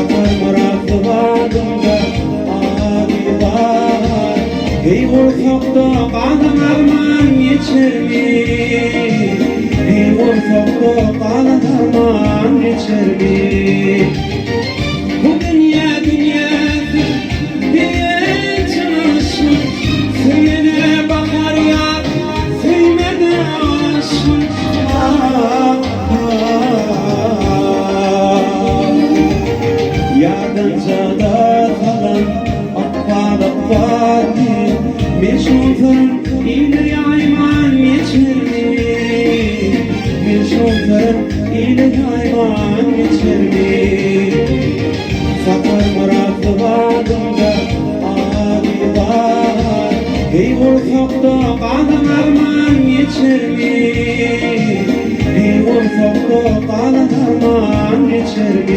Sakar muratlı badımda ağabey var. Ey ortakta kalan arman geçer mi? Ey ortakta kalan arman geçer mi? Bu dünya dünyası diye çalışır. Söyle bakar ya, sevmeden aşır. Yardanca kalan akbar meşhurun ile yayman geçer mi? Meşhurun ile yayman geçer mi? Sakar muratlı badımda ağabey var. Ey ortakta kalan arman geçer mi? Ey ortakta kalan arman geçer mi?